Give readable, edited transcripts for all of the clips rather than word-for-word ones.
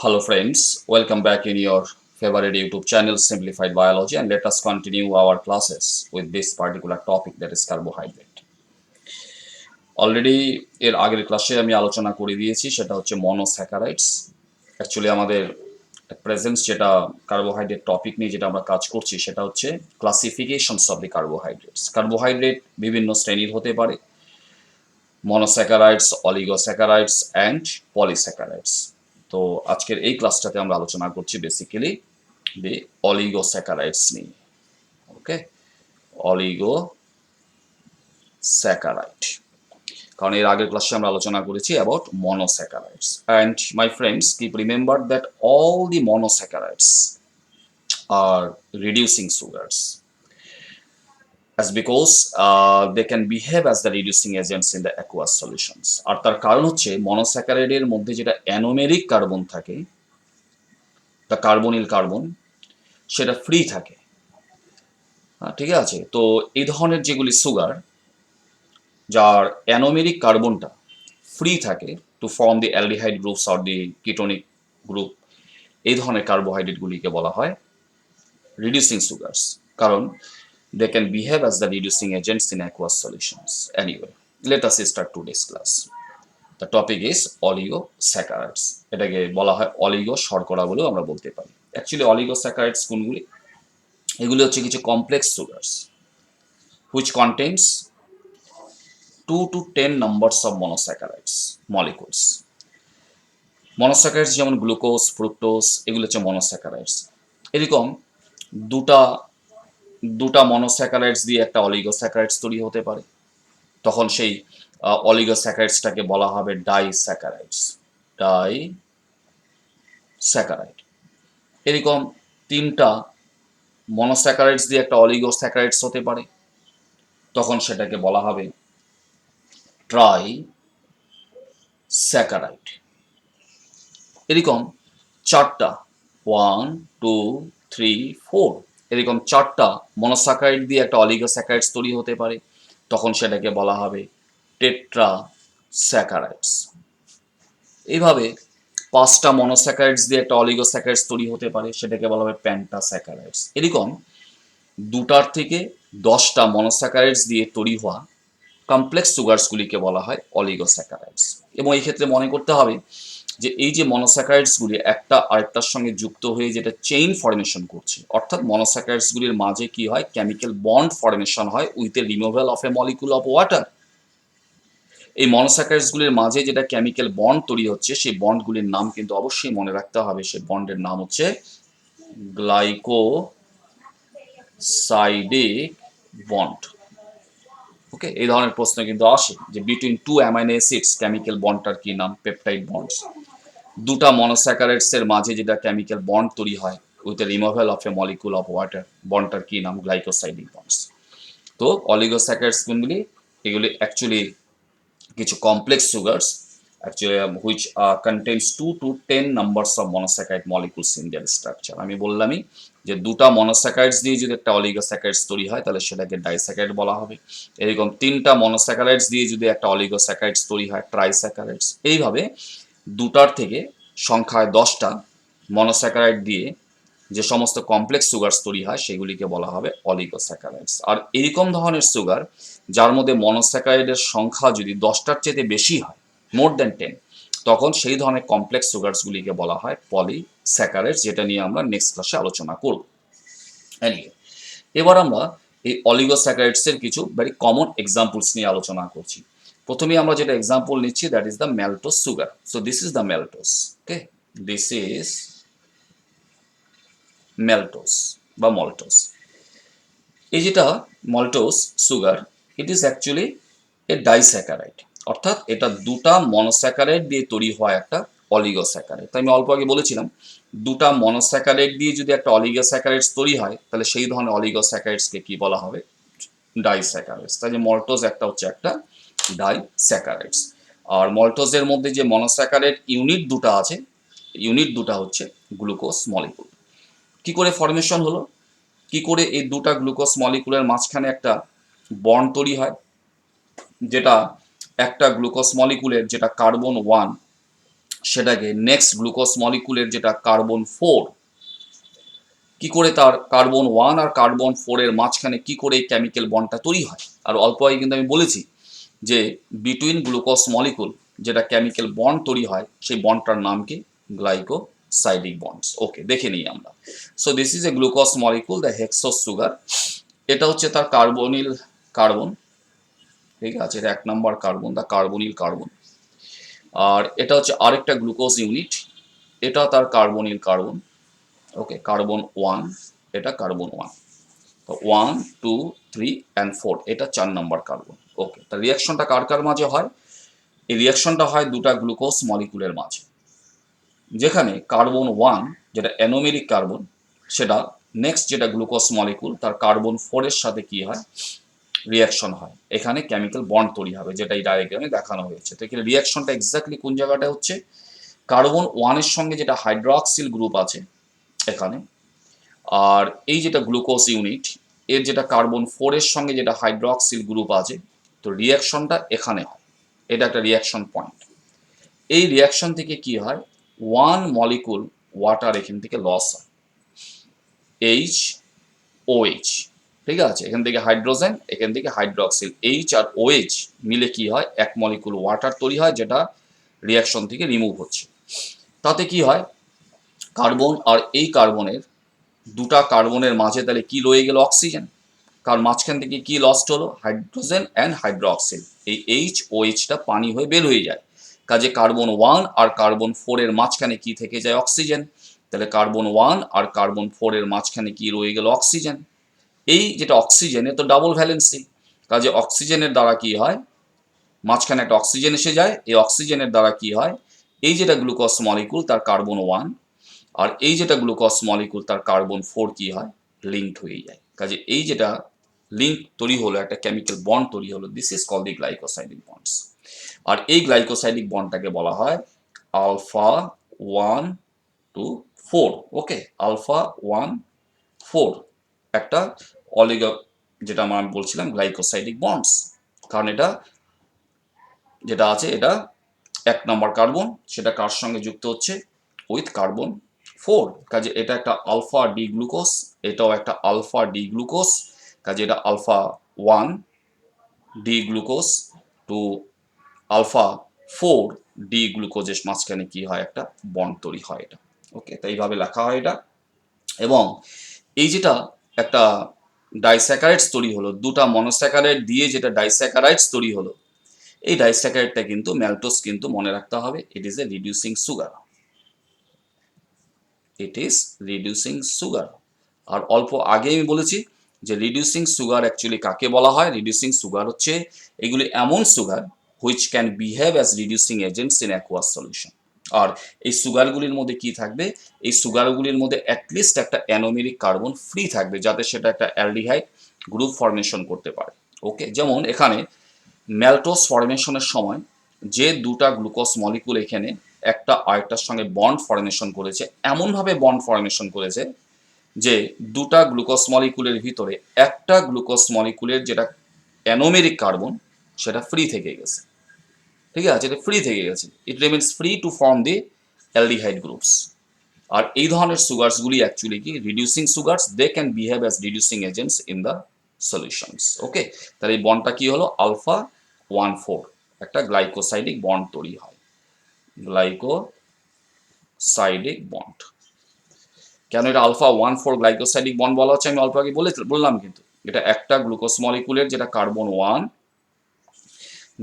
Hello friends, welcome back in your favorite YouTube channel Simplified Biology, and let us continue our classes with this particular topic, that is carbohydrate. Already এর আগের ক্লাসে আমি আলোচনা করে দিয়েছি, সেটা হচ্ছে মনোস্যাকারাইডস। অ্যাকচুয়ালি আমাদের প্রেজেন্স যেটা কার্বোহাইড্রেট টপিক নিয়ে যেটা আমরা কাজ করছি সেটা হচ্ছে classifications of the carbohydrates. Carbohydrate বিভিন্ন শ্রেণীর হতে পারে: মনোস্যাকারাইডস, অলিগোস্যাকারাইডস অ্যান্ড পলিস্যাকারাইডস। তো আজকের এই ক্লাসটাতে আমরা আলোচনা করছি বেসিক্যালি দি অলিগোস্যাকারাইডস নিয়ে। ওকে, অলিগোস্যাকারাইড, কারণ এর আগের ক্লাসে আমরা আলোচনা করেছি about monosaccharides. And my friends, keep remember that all the monosaccharides are reducing sugars, as because they can behave as the reducing agents in the aqueous solutions. আর তার কারণ হচ্ছে মনোস্যাকারাইডের মধ্যে যেটা অ্যানোমেরিক কার্বন থাকে, দ্য কার্বনিল কার্বন, সেটা free থাকে। ঠিক আছে, তো এই ধরনের যেগুলি সুগার যার অ্যানোমেরিক কার্বনটা ফ্রি থাকে to form the aldehyde groups or the ketonic group, এই ধরনের কার্বোহাইড্রেটগুলিকে বলা হয় রিডিউসিং সুগারস, কারণ they can behave as the reducing agents in aqueous solutions. Anyway, let us start today's class. The topic is oligosaccharides. এটাকে বলা হয় oligo শর্করা বলেও আমরা বলতে পারি। অ্যাকচুয়ালি অলিগোস্যাকারাইডস কোনগুলি? এগুলি হচ্ছে কিছু complex sugars which contains 2 to 10 numbers of monosaccharides molecules. মনোস্যাকারাইডস যেমন গ্লুকোজ, ফ্রুক্টোজ, এগুলো হচ্ছে মনোস্যাকারাইডস। এরকম দুটা দুটা মনোস্যাকারাইডস দিয়ে একটা অলিগোস্যাকারাইডস তৈরি হতে পারে, তখন সেই অলিগোস্যাকারাইডসটাকে বলা হবে ডাইস্যাকারাইডস, ডাইস্যাকারাইড। এরকম তিনটা মনোস্যাকারাইডস দিয়ে একটা অলিগোস্যাকারাইডস হতে পারে, তখন সেটাকে বলা হবে ট্রাইস্যাকারাইড। এরকম চারটা, 1 2 3 4, এরকম চারটা মনোস্যাকারাইড দিয়ে একটা অলিগোস্যাকারাইডস তৈরি হতে পারে, তখন সেটাকে বলা হবে টেট্রাস্যাকারাইডস। এইভাবে পাঁচটা মনোস্যাকারাইডস দিয়ে একটা অলিগোস্যাকারাইডস তৈরি হতে পারে, সেটাকে বলা হবে পেন্টাস্যাকারাইডস। এরকম দুটার থেকে 10টা মনোস্যাকারাইডস দিয়ে তৈরি হওয়া কমপ্লেক্স সুগারসগুলিকে বলা হয় অলিগোস্যাকারাইডস। এবং এই ক্ষেত্রে মনে করতে হবে যে এই যে মনোস্যাকারাইডসগুলি একটা আরেকটার সঙ্গে যুক্ত হয়ে যেটা চেইন ফর্মেশন করছে, অর্থাৎ মনোস্যাকারাইডসগুলির মাঝে কি হয়, কেমিক্যাল বন্ড ফর্মেশন হয় with a removal of a molecule of water. এই মনোস্যাকারাইডসগুলির মাঝে যেটা কেমিক্যাল বন্ড তৈরি হচ্ছে, সেই বন্ডগুলির নাম কিন্তু অবশ্যই মনে রাখতে হবে। সেই বন্ডের নাম হচ্ছে গ্লাইকোসাইডিক বন্ড। ওকে, এই ধরনের প্রশ্ন কিন্তু আসে যে between two amino acids chemical বন্ডটার কি নাম? Peptide bonds. দুটা মনোস্যাকারাইডস এর মাঝে যেটা কেমিক্যাল বন্ড তৈরি হয় with removal of a molecule of water, বন্ডটার কি নাম? Glycosidic bonds. তো অলিগোস্যাকারাইডস কোনগুলি? এগুলি অ্যাকচুয়ালি কিছু complex sugars actually which contains 2 to 10 numbers of monosaccharide molecules in their structure. আমি বললামই যে দুটা মনোস্যাকারাইডস দিয়ে যদি একটা অলিগোস্যাকারাইডস তৈরি হয় তাহলে সেটাকে ডাইস্যাকারাইড বলা হবে। এরকম তিনটা মনোস্যাকারাইডস দিয়ে যদি একটা অলিগোস্যাকারাইডস তৈরি হয়, ট্রাইস্যাকারাইডস। এইভাবে দুটার থেকে সংখ্যায় 10টা মনোস্যাকারাইড দিয়ে যে সমস্ত কমপ্লেক্স সুগারস তৈরি হয় সেগুলিকে বলা হবে অলিগোস্যাকারাইডস। আর এরকম ধরনের সুগার যার মধ্যে মনোস্যাকারাইডের সংখ্যা যদি 10টার চেয়ে বেশি হয়, মোর দ্যান 10, তখন সেই ধরনের কমপ্লেক্স সুগারসগুলিকে বলা হয় পলিস্যাকারাইডস, যেটা নিয়ে আমরা নেক্সট ক্লাসে আলোচনা করব। এনিওয়ে, এবার আমরা এই অলিগোস্যাকারাইডসের কিছু ভেরি কমন এক্সাম্পলস নিয়ে আলোচনা করছি। প্রথমে আমরা যেটা এক্সাম্পল নিচ্ছি, that is the ম্যালটোজ sugar. So this is the ম্যালটোজ। Okay, this is ম্যালটোজ বা মল্টোজ। এই যেটা maltose sugar, it is actually A disaccharide, অর্থাৎ এটা দুটা মনোস্যাকারাইড দিয়ে তৈরি হওয়া একটা অলিগোস্যাকারাইড। তাই আমি অল্প আগে বলেছিলাম দুটা মনোস্যাকারাইড দিয়ে যদি একটা অলিগোস্যাকারাইডস তৈরি হয় তাহলে সেই ধরনের অলিগোস্যাকারাইডসকে কি বলা হবে? ডাইস্যাকারাইডস। তাই যে মল্টোজ একটা হচ্ছে একটা ডাইস্যাকারাইডস। আর মল্টোজের মধ্যে যে মনোস্যাকারাইড ইউনিট দুটো আছে, ইউনিট দুটো হচ্ছে গ্লুকোজ মলিকুল। কি করে ফর্মেশন হলো? কি করে এই দুটা গ্লুকোজ মলিকুলের মাঝখানে একটা বন্ড তৈরি হয়, যেটা একটা গ্লুকোজ মলিকুলের যেটা কার্বন 1, সেটাকে নেক্সট গ্লুকোজ মলিকুলের যেটা কার্বন 4, কি করে তার কার্বন 1 আর কার্বন 4 এর মাঝখানে কি করে এই কেমিক্যাল বন্ডটা তৈরি হয়। আর অল্প আগে কিন্তু আমি বলেছি যে বিটুইন গ্লুকোজ মলিকুল যেটা কেমিক্যাল বন্ড তৈরি হয় সেই বন্ডটার নাম কি, গ্লাইকোসাইডিক বন্ডস। ওকে, দেখে নিই আমরা। So this is a glucose molecule, the hexose sugar. এটা হচ্ছে তার কার্বনিল কার্বন, ঠিক আছে, এটা 1 নম্বর কার্বন, দ্য কার্বনিল কার্বন। আর এটা হচ্ছে আরেকটা গ্লুকোজ ইউনিট, এটা তার কার্বনিল কার্বন। ওকে, কার্বন 1, এটা কার্বন 1। তো 1, 2, 3 অ্যান্ড 4 এটা 4 নম্বর কার্বন। ওকে, তা রিয়াকশনটা কার কার মাঝে হয়? এই রিয়াকশনটা হয় দুটা গ্লুকোজ মলিকুলের মাঝে, যেখানে কার্বন 1 যেটা অ্যানোমেরিক কার্বন, সেটা নেক্সট যেটা গ্লুকোজ মলিকুল তার কার্বন 4 এর সাথে কি হয়, রিয়াকশন হয়। এখানে কেমিক্যাল বন্ড তৈরি হবে, যেটা এই ডায়াগ্রামে দেখানো হয়েছে। তো এখানে রিয়াকশনটা এক্স্যাক্টলি কোন জায়গাটা হচ্ছে, কার্বন 1 এর সঙ্গে যেটা হাইড্রক্সিল গ্রুপ আছে এখানে, আর এই যেটা গ্লুকোজ ইউনিট এর যেটা কার্বন 4 এর সঙ্গে যেটা হাইড্রক্সিল গ্রুপ আছে, তো রিয়াকশনটা এখানে হয়। এটা একটা রিয়াকশন পয়েন্ট। এই রিয়াকশন থেকে কি হয়, 1 মলিকুল ওয়াটার এখান থেকে লস হয়, এইচ OH, ঠিক আছে, এখান থেকে হাইড্রোজেন, এখান থেকে হাইড্রক্সিল, এইচ আর OH মিলে কি হয়, 1 মলিকুল ওয়াটার তৈরি হয়, যেটা রিয়াকশন থেকে রিমুভ হচ্ছে। তাতে কি হয়, কার্বন আর এই কার্বনের দুটা কার্বনের মাঝে তাহলে কি রয়ে গেল, অক্সিজেন। কার মাঝখান থেকে কি লস্ট হলো, হাইড্রোজেন অ্যান্ড হাইড্রক্সিল। এই OHটা পানি হয়ে বের হয়ে যায়, কাজে কার্বন 1 আর কার্বন 4 এর মাঝখানে কি থেকে যায়, অক্সিজেন। তাহলে কার্বন 1 আর কার্বন 4 এর মাঝখানে কি রয়ে গেল, অক্সিজেন। এই যেটা অক্সিজেনের তো ডাবল ভ্যালেন্সি, কাজে অক্সিজেনের দ্বারা কি হয়, মাঝখানে একটা অক্সিজেন এসে যায়, এই অক্সিজেনের দ্বারা কি হয়, এই যেটা গ্লুকোজ মলিকুল তার কার্বন 1 আর এই যেটা গ্লুকোজ মলিকুল তার কার্বন 4 কি হয়, লিঙ্কড হয়ে যায়। কাজে এই যেটা লিঙ্ক তৈরি হলো, একটা কেমিক্যাল বন্ড তৈরি হলো, this is called the glycosidic bonds. আর এই গ্লাইকোসাইডিক বন্ডটাকে বলা হয় আলফা 1 to 4। ওকে, আলফা 1 4 একটা অলিগো, যেটা আমি বলছিলাম গ্লাইকোসাইডিক বন্ডস। কারণ এটা যেটা আছে এটা 1 নম্বর কার্বন, সেটা কার সঙ্গে যুক্ত হচ্ছে, উইথ কার্বন 4। কাজে এটা একটা আলফা ডি গ্লুকোজ, এটাও একটা আলফা ডি গ্লুকোজ। কাজে এটা alpha 1 D glucose to alpha 4 D গ্লুকোজের মাঝখানে কি হয়, একটা বন্ড তৈরি হয় এটা। ওকে, তো এইভাবে লেখা হয় এটা। এবং এই যেটা একটা ডাইস্যাকারাইডস তৈরি হলো, দুটা মনোস্যাকারাইড দিয়ে যেটা ডাইস্যাকারাইডস তৈরি হলো, এই ডাইস্যাকারাইডটা কিন্তু ম্যালটোজ কিন্তু মনে রাখতে হবে, it is a reducing sugar, it is reducing sugar. আর অল্প আগে আমি বলেছি যে রিডিউসিং সুগার অ্যাকচুয়ালি কাকে বলা হয়, রিডিউসিং সুগার হচ্ছে এগুলি এমন sugar which can behave as reducing agents in aqueous solution. আর এই সুগারগুলির মধ্যে কি থাকবে, এই সুগারগুলির মধ্যে অ্যাটলিস্ট একটা অ্যানোমেরিক কার্বন ফ্রি থাকবে, যাতে সেটা একটা অ্যালডিহাইড গ্রুপ ফরমেশন করতে পারে। ওকে, যেমন এখানে ম্যালটোজ ফরমেশনের সময় যে দুটা গ্লুকোজ মলিকুল এখানে একটা আরেকটার সঙ্গে বন্ড ফরমেশন করেছে, এমনভাবে বন্ড ফরমেশন করেছে যে দুটা গ্লুকোজ মলিকুলের ভিতরে একটা গ্লুকোজ মলিকুলের যেটা অ্যানোমেরিক কার্বন সেটা ফ্রি থেকে গেছে, ঠিক আছে, এটা ফ্রি থেকে গেছে, it remains free to form the aldehyde groups. আর এই ধরনের সুগারসগুলি অ্যাকচুয়ালি কি reducing sugars, they can behave as reducing agents in the solutions. Okay, তাহলে এই বন্ডটা কি হলো, আলফা 1 4 একটা গ্লাইকোসাইডিক বন্ড তৈরি হয়, গ্লাইকোসাইডিক বন্ড। কেন এটা আলফা 1 4 গ্লাইকোসাইডিক বন্ড বলা হচ্ছে, আমি অল্প আগে বললাম, কিন্তু এটা একটা গ্লুকোজ মলিকুলের যেটা কার্বন 1,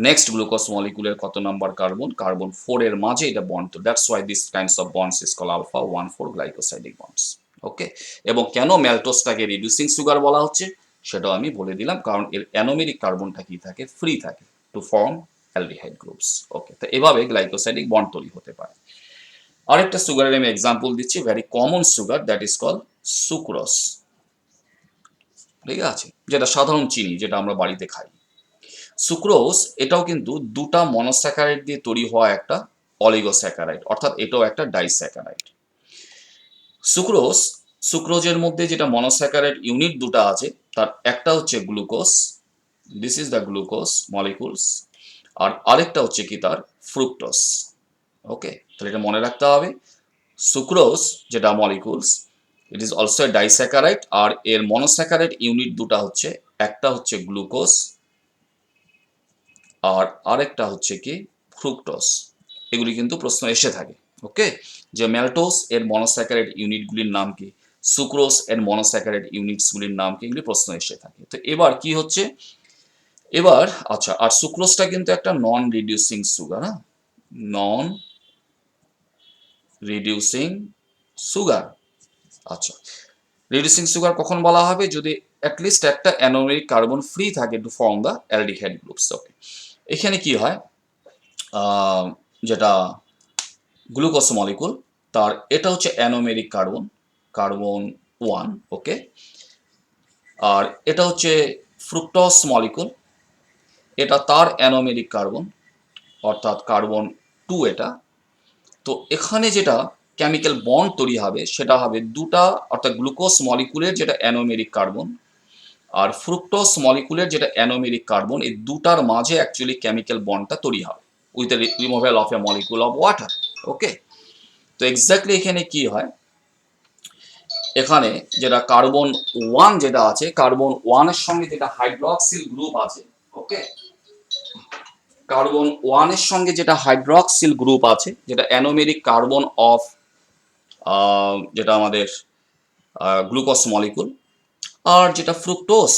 নেক্সট গ্লুকোজ মলিকুলের কত নাম্বার কার্বন, কার্বন 4 এর মাঝে এটা বন্ড, তো that's why this kinds of bonds is called alpha 1 4 glycosidic bonds. Okay, এবং কেন ম্যালটোজটাকে রিডিউসিং সুগার বলা হচ্ছে সেটাও আমি বলে দিলাম, কারণ এর অ্যানোমেরিক কার্বনটা কি থাকে, ফ্রি থাকে টু ফর্ম অ্যালডিহাইড গ্রুপস। ওকে, তো এভাবে গ্লাইকোসাইডিক বন্ড তৈরি হতে পারে। আরেকটা সুগারের আমি এক্সাম্পল দিচ্ছি, very common sugar, that is call sucrose, ঠিক আছে, যেটা সাধারণ চিনি যেটা আমরা বাড়িতে খাই। সুক্রোজ এটাও কিন্তু দুটা মনোস্যাকারাইড দিয়ে তৈরি হওয়া একটা অলিগোস্যাকারাইড, অর্থাৎ এটাও একটা ডাইস্যাকারাইড। সুক্রোজ, সুক্রোজের মধ্যে যেটা মনোস্যাকারাইড ইউনিট দুটো আছে, তার একটা হচ্ছে glucose, this is the glucose molecules, আর আরেকটা হচ্ছে কি তার ফ্রুক্টোজ। ওকে, তাহলে এটা মনে রাখতে হবে। সুক্রোজ যেটা molecules, it is also a disaccharide, আর এর মনোস্যাকারাইড ইউনিট দুটা হচ্ছে, একটা হচ্ছে গ্লুকোজ আর আরেকটা হচ্ছে কি ফ্রুক্টোজ। এগুলি কিন্তু প্রশ্ন এসে থাকে। ওকে, যে ম্যালটোজ এর মনোস্যাকারাইড ইউনিটগুলির নাম কি, সুক্রোজ এর মনোস্যাকারাইড ইউনিটসগুলির নাম কি, এগুলি প্রশ্ন এসে থাকে। তো এবার কি হচ্ছে, এবার আচ্ছা, আর সুক্রোজটা কিন্তু একটা নন রিডিউসিং সুগার, হ্যাঁ, নন রিডিউসিং সুগার। আচ্ছা, রিডিউসিং সুগার কখন বলা হবে, যদি অ্যাটলিস্ট একটা অ্যানোমেরিক কার্বন ফ্রি থাকে to form the aldehyde groups. Okay, এখানে কি হয়, যেটা গ্লুকোজ মলিকুল, তার এটা হচ্ছে অ্যানোমেরিক কার্বন, কার্বন 1। ওকে, আর এটা হচ্ছে ফ্রুক্টোজ মলিকুল, এটা তার অ্যানোমেরিক কার্বন, অর্থাৎ কার্বন 2 এটা। তো এখানে যেটা কেমিক্যাল বন্ড তৈরি হবে সেটা হবে দুটা, অর্থাৎ গ্লুকোজ মলিকুলের যেটা অ্যানোমেরিক কার্বন আর ফ্রুক্টোজ মলিকুলের যেটা অ্যানোমেরিক কার্বন, এই দুটার মাঝে অ্যাকচুয়ালি কেমিক্যাল বন্ডটা তৈরি হবে with the removal of a molecule of water. Okay, তো এক্স্যাক্টলি এখানে কি হয়, এখানে যেটা কার্বন 1 যেটা আছে, কার্বন 1 এর সঙ্গে যেটা হাইড্রক্সিল গ্রুপ আছে, ওকে, কার্বন 1 এর সঙ্গে যেটা হাইড্রক্সিল গ্রুপ আছে, যেটা অ্যানোমেরিক কার্বন অফ যেটা আমাদের গ্লুকোজ মলিকুল, আর যেটা ফ্রুক্টোজ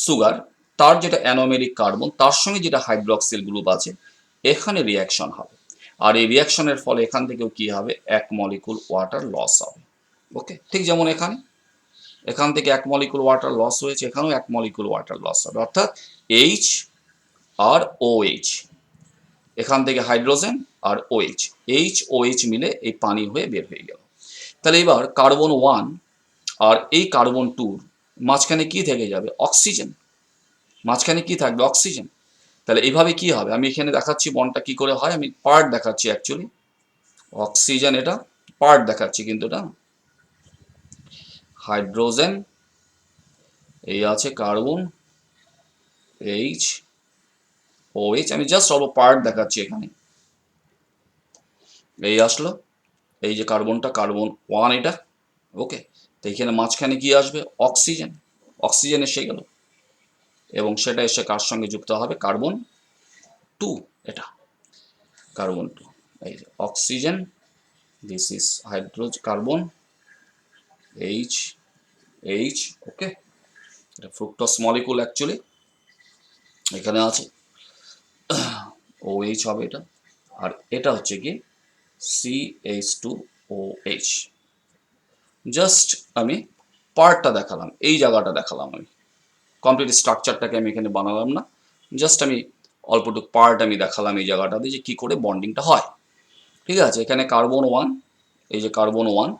সুগার, তার যেটা অ্যানোমেরিক কার্বন, তার সঙ্গে যেটা হাইড্রক্সিল গ্রুপ আছে, এখানে রিয়াকশন হবে। আর এই রিয়াকশনের ফলে এখান থেকেও কি হবে, এক মলিকুল ওয়াটার লস হবে। ওকে, ঠিক যেমন এখানে, এখান থেকে এক মলিকুল ওয়াটার লস হয়েছে, এখানেও এক মলিকুল ওয়াটার লস হবে, অর্থাৎ এইচ আর ওএইচ, এখান থেকে হাইড্রোজেন আর ওএইচ, এইচ ওএইচ মিলে এই পানি হয়ে বের হয়ে গেল। তাহলে এবার কার্বন 1 আর এই কার্বন 2 মাঝখানে কি থেকে যাবে, অক্সিজেন, মাঝখানে কি থাকবে, অক্সিজেন। তাহলে এইভাবে কি হবে, আমি এখানে দেখাচ্ছি বন্ডটা কি করে হয়, আমি পার্ট দেখাচ্ছি অ্যাকচুয়ালি, অক্সিজেন এটা পার্ট দেখাচ্ছি, কিন্তু এটা হাইড্রোজেন, এই আছে কার্বন এইচ ওএইচ, আমি জাস্ট অল্প পার্ট দেখাচ্ছি এখানে, এই আসলো, এই যে কার্বনটা, কার্বন 1 এটা। ওকে, তো এখানে মাঝখানে কি আসবে, অক্সিজেন, অক্সিজেন এসে গেল, এবং সেটা এসে কার সঙ্গে যুক্ত হবে, কার্বন 2 এটা, কার্বন 2, এই যে oxygen, this is hydrogen, carbon H H. Okay, এটা ফ্রুক্টোজ মলিকুল অ্যাকচুয়ালি এখানে আছে, OH হবে এটা, আর এটা হচ্ছে কি CH2OH। জাস্ট আমি পার্টটা দেখালাম, এই জায়গাটা দেখালাম, আমি কমপ্লিট স্ট্রাকচারটাকে আমি এখানে বানালাম না, জাস্ট আমি অল্পটুকু পার্ট আমি দেখালাম এই জায়গাটাতে যে কি করে বন্ডিংটা হয়। ঠিক আছে, এখানে কার্বন 1, এই যে কার্বন 1,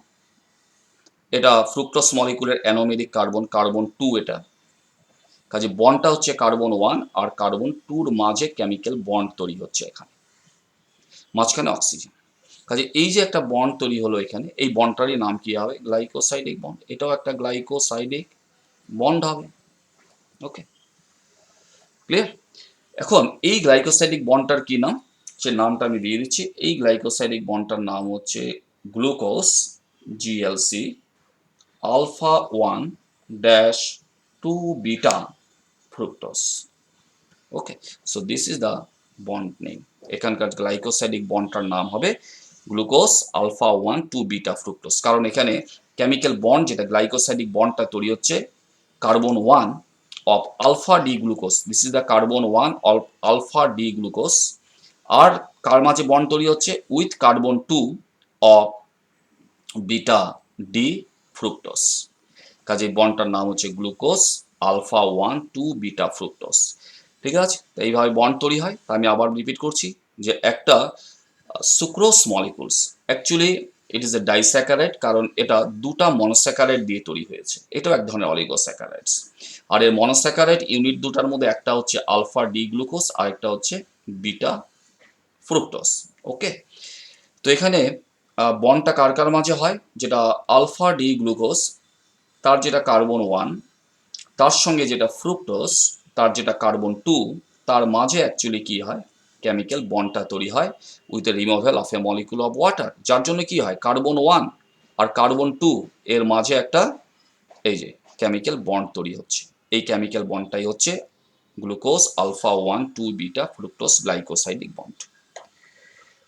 এটা ফ্রুক্টোজ মলিকুলের অ্যানোমেরিক কার্বন, কার্বন 2 এটা, কাজে বন্ডটা হচ্ছে কার্বন 1 আর কার্বন 2-র মাঝে কেমিক্যাল বন্ড তৈরি হচ্ছে এখানে, মাঝখানে অক্সিজেন। কাজে এই যে একটা বন্ড তৈরি হলো এখানে, এই বন্ডটারই নাম কি হবে, গ্লাইকোসাইডিক বন্ড, এটাও একটা গ্লাইকোসাইডিক বন্ড হবে। ওকে, ক্লিয়ার। এখন এই গ্লাইকোসাইডিক বন্ডটার কি নাম, সে নামটা আমি দিয়ে দিচ্ছি, এই গ্লাইকোসাইডিক বন্ডটার নাম হচ্ছে glucose, GLC alpha 1 dash 2 beta fructose. Okay, so this is the bond name, এখানকার গ্লাইকোসাইডিক বন্ডটার নাম হবে গ্লুকোজ আলফা 1 2 বিটা ফ্রুক্টোজ, কারণ এখানে কেমিক্যাল বন্ড যেটা গ্লাইকোসাইডিক বন্ডটা তৈরি হচ্ছে carbon 1 of alpha D glucose, this is the carbon 1 of alpha D glucose, আর কার মাঝে বন্ড তৈরি হচ্ছে, with carbon 2 of beta D fructose, কাজে বন্ডটার নাম হচ্ছে গ্লুকোজ আলফা 1 2 বিটা ফ্রুক্টোজ। ঠিক আছে, তো এইভাবে বন্ড তৈরি হয়। তা আমি আবার রিপিট করছি যে একটা sucrose molecules actually it is A disaccharide, কারণ এটা দুটা মনোস্যাকারাইড দিয়ে তৈরি হয়েছে, এটাও এক ধরনের অলিগোস্যাকারাইডস। আর এর মনোস্যাকারাইড ইউনিট দুটার মধ্যে একটা হচ্ছে আলফা ডি গ্লুকোজ আর একটা হচ্ছে বিটা ফ্রুক্টোজ। ওকে, তো এখানে বন্ডটা কার কার মাঝে হয়, যেটা আলফা ডি গ্লুকোজ, তার যেটা কার্বন 1, তার সঙ্গে যেটা ফ্রুক্টোজ, তার যেটা কার্বন 2, তার মাঝে অ্যাকচুয়ালি কি হয়, কেমিক্যাল বন্ডটা তৈরি হয় with the removal of a molecule of water, যার জন্য কি হয় কার্বন 1 আর কার্বন 2 এর মাঝে একটা এই যে কেমিক্যাল বন্ড তৈরি হচ্ছে। এই কেমিক্যাল বন্ডটাই হচ্ছে glucose alpha 1 2 beta fructose glycosidic bond.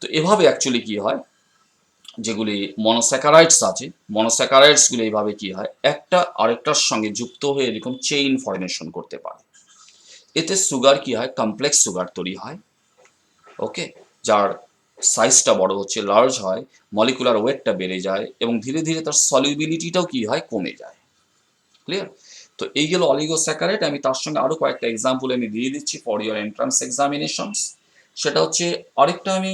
তো এভাবে অ্যাকচুয়ালি কি হয়, যেগুলি মনোস্যাকারাইডস আছে, মনোস্যাকারাইডসগুলি এইভাবে কি হয় একটা আরেকটার সঙ্গে যুক্ত হয়ে এরকম চেইন ফরমেশন করতে পারে। এতে সুগার কি হয়, কমপ্লেক্স সুগার তৈরি হয়। ওকে, যার সাইজটা বড় হচ্ছে, লার্জ হয়, মলিকুলার ওয়েটটা বেড়ে যায় এবং ধীরে ধীরে তার সলিউবিলিটিটাও কি হয় কমে যায়। ক্লিয়ার? তো এই গেল অলিগোস্যাকারাইড। আমি তার সঙ্গে আরো কয়েকটা এক্সাম্পল আমি দিয়ে দিচ্ছি ফর ইওর এন্ট্রান্স এক্সামিনেশনস। সেটা হচ্ছে আরেকটা আমি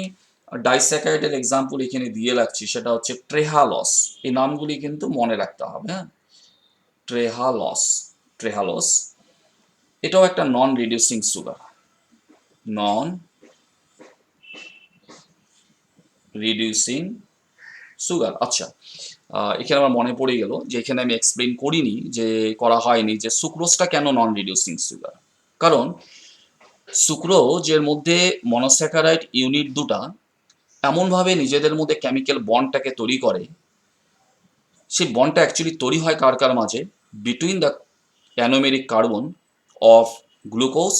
ডাইস্যাকারাইডের এক্সাম্পল এখানে দিয়ে রাখছি, সেটা হচ্ছে ট্রেহালস। এই নামগুলি কিন্তু মনে রাখতে হবে, হ্যাঁ। ট্রেহালস, ট্রেহালস এটাও একটা নন রিডিউসিং সুগার, নন রিডিউসিং সুগার। আচ্ছা, এখানে আমার মনে পড়ে গেল যে এখানে আমি এক্সপ্লেন করিনি, যে করা হয়নি যে সুক্রোজটা কেন নন রিডিউসিং সুগার। কারণ সুক্রোজের মধ্যে মনোস্যাকারাইড ইউনিট দুটা এমনভাবে নিজেদের মধ্যে কেমিক্যাল বন্ডটাকে তৈরি করে, সেই বন্ডটা অ্যাকচুয়ালি তৈরি হয় কার কার মাঝে, between the anomeric carbon of glucose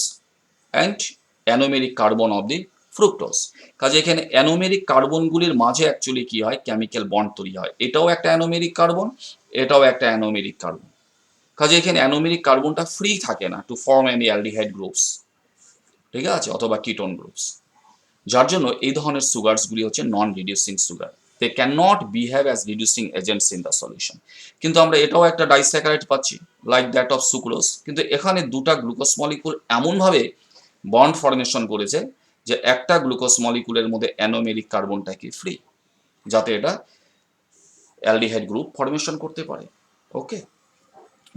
and anomeric carbon of the fructose. কাজে এখানে অ্যানোমেরিক কার্বনগুলির মাঝে অ্যাকচুয়ালি কি হয় কেমিক্যাল বন্ড তৈরি হয়। এটাও একটা অ্যানোমেরিক কার্বন, এটাও একটা অ্যানোমেরিক কার্বন। কাজে এখানে অ্যানোমেরিক কার্বনটা ফ্রি থাকে না to form any aldehyde groups, ঠিক আছে, অথবা কিটোন গ্রুপস। যার জন্য এই ধরনের সুগারসগুলি হচ্ছে non reducing sugar. They can not behave as reducing agents in the solution. কিন্তু আমরা এটাও একটা ডাইস্যাকারাইড পাচ্ছি লাইক দ্যাট অফ সুক্রোজ, কিন্তু এখানে দুটা গ্লুকোজ মলিকুল এমনভাবে বন্ড ফরমেশন করেছে যে একটা গ্লুকোজ মলিকুলের মধ্যে অ্যানোমেরিক কার্বনটাকে ফ্রি, যাতে এটা অ্যালডিহাইড গ্রুপ ফরমেশন করতে পারে। ওকে,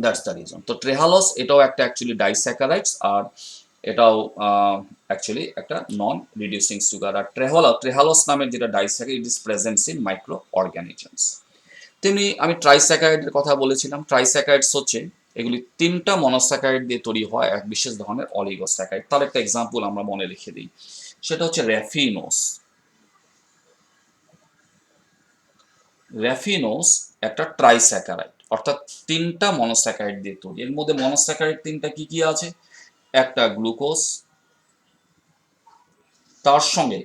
দ্যাটস দ্য রিজন। তো ট্রেহালস এটাও একটা অ্যাকচুয়ালি ডাইস্যাকারাইডস, আর এটাও অ্যাকচুয়ালি একটা নন রিডিউসিং সুগার। আর ট্রেহালস নামের যেটা disaccharide it is presents in micro organisms. তেমনি আমি ট্রাইস্যাকারাইডের কথা বলেছিলাম। ট্রাইস্যাকারাইডস হচ্ছে এগুলি তিনটা মনোস্যাকারাইড দিয়ে তৈরি হয় এক বিশেষ ধরনের অলিগোস্যাকারাইড। তার একটা এক্সাম্পল আমরা মনে রেখে দিই, সেটা হচ্ছে র্যাফিনোস। র্যাফিনোস একটা ট্রাইস্যাকারাইড, অর্থাৎ তিনটা মনোস্যাকারাইড দিয়ে তৈরি। এর মধ্যে মনোস্যাকারাইড তিনটা কি কি আছে, একটা গ্লুকোজ, তার সঙ্গে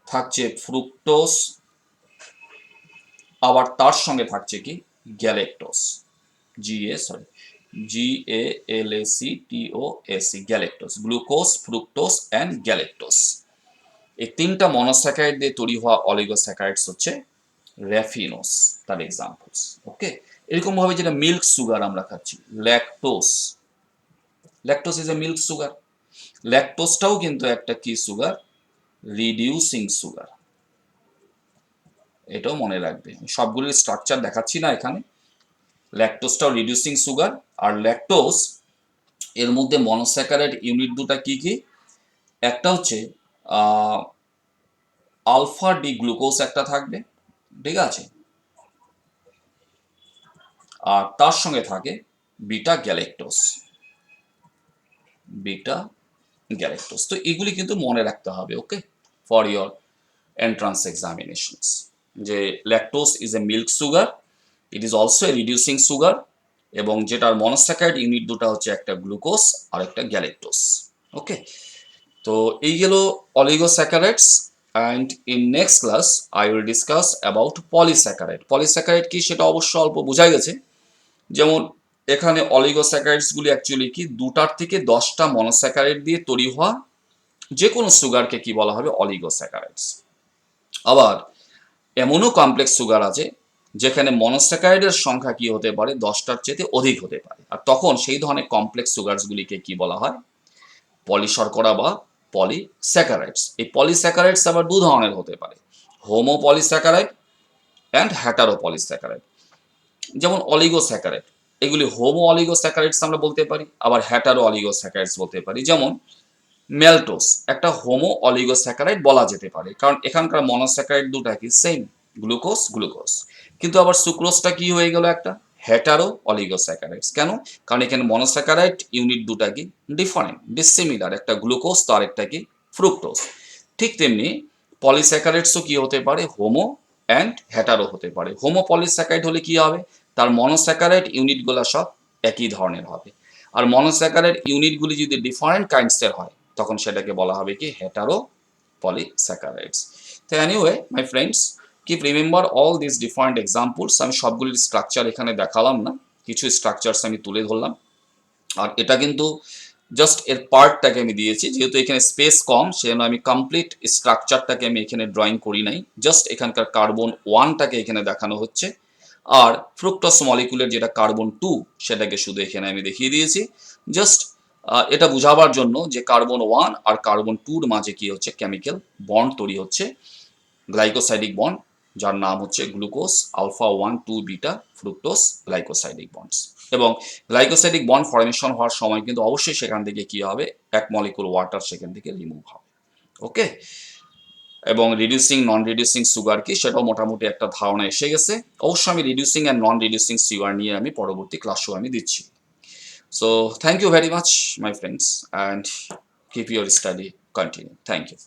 থাকছে ফ্রুক্টোজ, আবার তার সঙ্গে থাকছে কি গ্যালেক্টোজ, GALACTOS, গ্যালেক্টোজ, গ্লুকোজ ফ্রুক্টোজ অ্যান্ড গ্যালেক্টোজ। এই তিনটা মনোস্যাকারাইড দিয়ে তৈরি হওয়া অলিগোস্যাকারাইডস হচ্ছে র্যাফিনোস, তার এক্সাম্পলস। ওকে, এরকম ভাবে যেটা মিল্ক সুগার আমরা খাচ্ছি, lactose, lactose is a milk sugar. ল্যাকটোজটাও কিন্তু একটা কি সুগার, রিডিউসিং সুগার। এটাও মনে রাখবে, সবগুলির স্ট্রাকচার দেখাচ্ছি না এখানে। ল্যাকটোজটাও রিডিউসিং সুগার, আর ল্যাকটোজ এর মধ্যে মনোস্যাকারাইড ইউনিট দুটা কি কি, একটা হচ্ছে আলফা ডি গ্লুকোজ একটা থাকবে, ঠিক আছে, আর তার সঙ্গে থাকে বিটা গ্যালেক্টোজ, বিটা গ্যালেক্টোজ। তো এগুলি কিন্তু মনে রাখতে হবে, ওকে, ফর ইয়োর এন্ট্রান্স এক্সামিনেশনস, যে lactose is a milk sugar, it is also A reducing sugar, এবং যেটার মনোস্যাকারাইড ইউনিট দুটা হচ্ছে একটা গ্লুকোজ আর একটা গ্যালেক্টোজ। ওকে, তো এই গেল oligosaccharides. And in next class I will discuss about polysaccharide. Polysaccharide কি সেটা অবশ্য অল্প বোঝা গেছে। যেমন এখানে অলিগোস্যাকারাইডসগুলি অ্যাকচুয়ালি কি দুটার থেকে 10টা মনোস্যাকারাইড দিয়ে তৈরি হওয়া যে কোনো সুগারকে কি বলা হবে, অলিগোস্যাকারাইডস। আবার এমনও কমপ্লেক্স সুগার আছে যেখানে মনোস্যাকারাইডের সংখ্যা কি হতে পারে, 10টার চেয়ে অধিক হতে পারে, আর তখন সেই ধরনের কমপ্লেক্স সুগারসগুলিকে কি বলা হয়, পলিশর্করা বা পলিস্যাকারাইডস। এই পলিস্যাকারাইডস আবার দু ধরনের হতে পারে, Homo polysaccharide and hetero polysaccharide. যেমন অলিগোস্যাকারাইড, এগুলি হোমো অলিগোস্যাকারাইডস আমরা বলতে পারি, আবার হ্যাটারো অলিগোস্যাকারাইডস বলতে পারি। যেমন মেলটোস একটা হোমো অলিগোস্যাকারাইড বলা যেতে পারে, কারণ এখানকার মনোস্যাকারাইড দুটা কি সেম, গ্লুকোজ গ্লুকোজ। কিন্তু আবার সুক্রোজটা কি হয়ে গেল একটা হেটারো অলিগোস্যাকারাইডস। কেন? কারণ এখানে মনোস্যাকারাইড ইউনিট দুটা কি ডিফারেন্ট, ডিসিমিলার, একটা গ্লুকোজ তো আরেকটা কি ফ্রুক্টোজ। ঠিক তেমনি পলিস্যাকারাইডসও কি হতে পারে, হোমো অ্যান্ড হেটারো হতে পারে। হোমো পলিস্যাকারাইড হলে কি হবে, তার মনোস্যাকারাইড ইউনিটগুলো সব একই ধরনের হবে, আর মনোস্যাকারাইড ইউনিটগুলি যদি ডিফারেন্ট কাইন্ডসের হয় তখন সেটাকে বলা হবে কি হেটারো পলিস্যাকারাইডস। তো anyway my friends, keep remember all this different examples. আমি সবগুলির স্ট্রাকচার এখানে দেখালাম না, কিছু স্ট্রাকচারস আমি তুলে ধরলাম। আর এটা কিন্তু জাস্ট এর পার্টটাকে আমি দিয়েছি, যেহেতু এখানে স্পেস কম সেজন্য আমি কমপ্লিট স্ট্রাকচারটাকে আমি এখানে ড্রয়িং করি নাই, জাস্ট এখানকার কার্বন 1টাকে এখানে দেখানো হচ্ছে, আর ফ্রুক্টোজ মলিকুলের যেটা কার্বন 2 সেটাকে শুধু এখানে আমি দেখিয়ে দিয়েছি, জাস্ট এটা বোঝাবার জন্য যে কার্বন 1 আর কার্বন 2-র মাঝে কি হচ্ছে, কেমিক্যাল বন্ড তৈরি হচ্ছে, গ্লাইকোসাইডিক বন্ড, যার নাম হচ্ছে glucose alpha 1 2 beta fructose glycosidic bonds. এবং গ্লাইকোসাইডিক বন্ড ফর্মেশন হওয়ার সময় কিন্তু অবশ্যই সেখান থেকে কি হবে, এক মলিকুল ওয়াটার সেখান থেকে রিমুভ হবে। ওকে, এবং রিডিউসিং নন রিডিউসিং সুগার কি সেটাও মোটামুটি একটা ধারণা এসে গেছে। অবশ্যই আমি reducing and non reducing sugar নিয়ে আমি পরবর্তী ক্লাসেও আমি দিচ্ছি। So thank you very much my friends, and keep your study continue. Thank you.